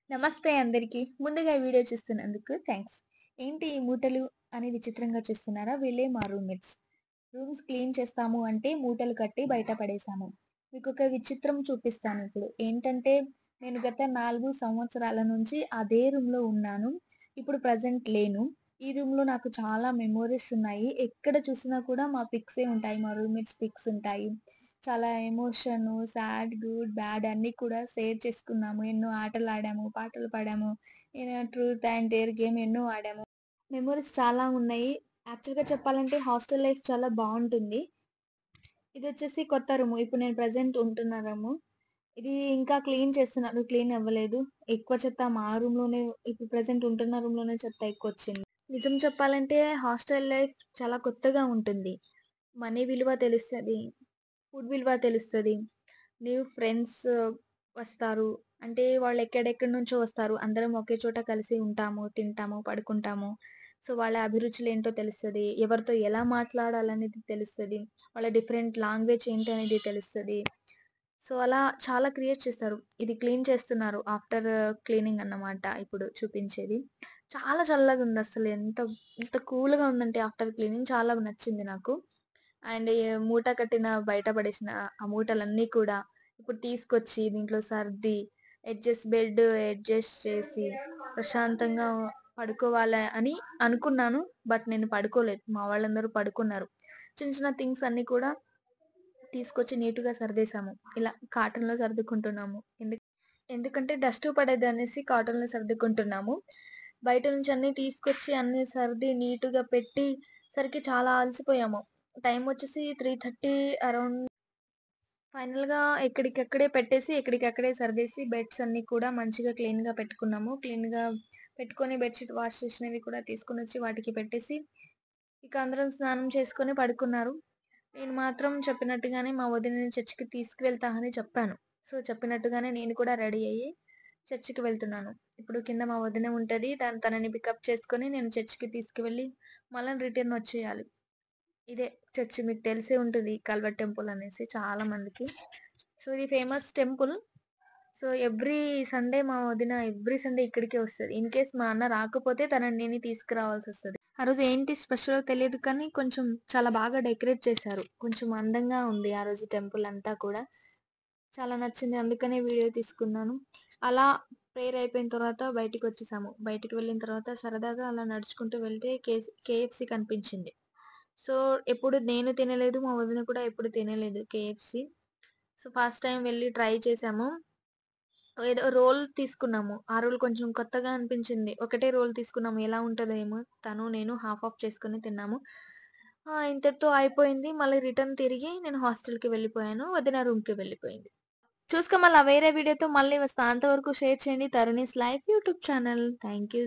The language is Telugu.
నమస్తే అందరికి. ముందుగా వీడియో చూస్తున్నందుకు థాంక్స్. ఏంటి ఈ మూటలు అని విచిత్రంగా చూస్తున్నారా? వీళ్ళే మా రూమ్‌మేట్స్. రూమ్స్ క్లీన్ చేస్తాము అంటే మూటలు కట్టి బయట పడేసాము. మీకొక విచిత్రం చూపిస్తానిప్పుడు. ఏంటంటే నేను గత 4 సంవత్సరాల నుంచి అదే రూమ్‌లో ఉన్నాను. ఇప్పుడు ప్రెజెంట్ లేను. ఈ రూమ్‌లో నాకు చాలా మెమోరీస్ ఉన్నాయి. ఎక్కడ చూసినా కూడా మా పిక్సే ఉంటాయి. మా రూమ్‌మేట్స్ పిక్స్ ఉంటాయి. చాలా ఎమోషను, సాడ్, గుడ్, బ్యాడ్ అన్నీ కూడా షేర్ చేసుకున్నాము. ఎన్నో ఆటలాడాము, పాటలు పాడాము. ట్రూత్ అండ్ డేర్ గేమ్ ఎన్నో ఆడాము. మెమోరీస్ చాలా ఉన్నాయి. యాక్చువల్‌గా చెప్పాలంటే హాస్టల్ లైఫ్ చాలా బావుంటుంది. ఇదొచ్చేసి కొత్త రూము. ఇప్పుడు నేను ప్రెజెంట్ ఉంటున్న రూము. ఇది ఇంకా క్లీన్ చేస్తున్నారు. క్లీన్ అవ్వలేదు. ఎక్కువ చెత్త మా రూమ్‌లోనే ఇప్పుడు ప్రెజెంట్ ఉంటున్న రూమ్‌లోనే చెత్త ఎక్కువొచ్చింది. నిజం చెప్పాలంటే హాస్టల్ లైఫ్ చాలా కొత్తగా ఉంటుంది. మనీ విలువ తెలుస్తది. ఫుడ్ విలువ తెలుస్తది. న్యూ ఫ్రెండ్స్ వస్తారు. అంటే వాళ్ళు ఎక్కడెక్కడి నుంచో వస్తారు. అందరం ఒకే చోట కలిసి ఉంటాము, తింటాము, పడుకుంటాము. సో, వాళ్ళ అభిరుచులేంటో తెలుస్తది. ఎవరితో ఎలా మాట్లాడాలనేది తెలుస్తది. వాళ్ళ డిఫరెంట్ లాంగ్వేజ్ ఏంటనేది తెలుస్తది. సో, అలా చాలా క్రియేట్ చేస్తారు. ఇది క్లీన్ చేస్తున్నారు. ఆఫ్టర్ క్లీనింగ్ అన్నమాట ఇప్పుడు చూపించేది. చాలా చల్లగుందసలు. ఎంత కూల్‌గా ఉందంటే ఆఫ్టర్ క్లీనింగ్ చాలా నచ్చింది నాకు. అండ్ మూట కట్టిన బయట పడేసిన ఆ మూటలన్నీ కూడా ఇప్పుడు తీసుకొచ్చి దీంట్లో సర్ది బెడ్ అడ్జస్ట్ చేసి ప్రశాంతంగా పడుకోవాలి అని అనుకున్నాను. బట్ నేను పడుకోలేదు. మా వాళ్ళందరూ పడుకున్నారు. చిన్న చిన్న థింగ్స్ అన్నీ కూడా తీసుకొచ్చి నీట్‌గా సర్దేశాము. ఇలా కాటన్‌లో సర్దుకుంటున్నాము. ఎందుకంటే డస్ట్ పడేదనేసి కాటన్‌లో సర్దుకుంటున్నాము. బయట నుంచి అన్నీ తీసుకొచ్చి అన్నీ సర్ది నీట్‌గా పెట్టి సరికి చాలా అలసిపోయాము. టైమొచ్చేసి 3:30 అరౌండ్. ఫైనల్‌గా ఎక్కడికక్కడే పెట్టేసి, ఎక్కడికక్కడే సర్దేసి బెడ్స్ అన్నీ కూడా మంచిగా క్లీన్‌గా పెట్టుకున్నాము. క్లీన్‌గా పెట్టుకొని బెడ్‌షీట్ వాష్ చేసినవి కూడా తీసుకొనొచ్చి వాటికి పెట్టేసి, ఇక అందరం స్నానం చేసుకొని పడుకున్నారు. నేను మాత్రం చెప్పినట్టుగానే మా వదినని చర్చికి తీసుకువెళ్తా అని చెప్పాను. సో, చెప్పినట్టుగానే నేను కూడా రెడీ అయ్యి చర్చికి వెళ్తున్నాను. ఇప్పుడు కింద మా వదిన ఉంటది. తనని పికప్ చేసుకొని నేను చర్చికి తీసుకువెళ్ళి మళ్ళా రిటర్న్ వచ్చేయాలి. ఇదే చర్చ్ మీకు తెలిసే ఉంటది. కల్వర్ టెంపుల్ అనేసి చాలా మందికి. సో, ఇది famous temple. So, every Sunday మా వదిన ఎవ్రీ సండే ఇక్కడికే వస్తది. ఇన్ కేస్ మా అన్న రాకపోతే తనని నేనే తీసుకురావాల్సొస్తది. ఆ రోజు ఏంటి స్పెషలో తెలీదు కానీ కొంచెం చాలా బాగా డెకరేట్ చేశారు. కొంచెం అందంగా ఉంది ఆ రోజు టెంపుల్ అంతా కూడా. చాలా నచ్చింది. అందుకనే వీడియో తీసుకున్నాను. అలా ప్రేయర్ అయిపోయిన తర్వాత బయటికొచ్చేసాము. బయటికి వెళ్ళిన తర్వాత సరదాగా అలా నడుచుకుంటూ వెళ్తే కేఎఫ్‌సి కనిపించింది. సో, ఎప్పుడు నేను తినలేదు. మా వదిన కూడా ఎప్పుడు తినలేదు కేఎఫ్‌సి. సో, ఫస్ట్ టైమ్ వెళ్లి ట్రై చేసాము. ఏదో రోల్ తీసుకున్నాము. ఆ రోల్ కొంచెం కొత్తగా అనిపించింది. ఒకటే రోల్ తీసుకున్నాము. ఎలా ఉంటదో ఏమో నేను హాఫ్ ఆఫ్ చేసుకొని తిన్నాము. ఇంతటితో అయిపోయింది. మళ్ళీ రిటర్న్ తిరిగి నేను హాస్టల్‌కి వెళ్ళిపోయాను. వదిన రూమ్‌కి వెళ్ళిపోయింది. చూసుకో మళ్ళా వేరే వీడియోతో మళ్ళీ వస్తా. అంతవరకు షేర్ చేయండి. Taruni's life YouTube channel. Thank you.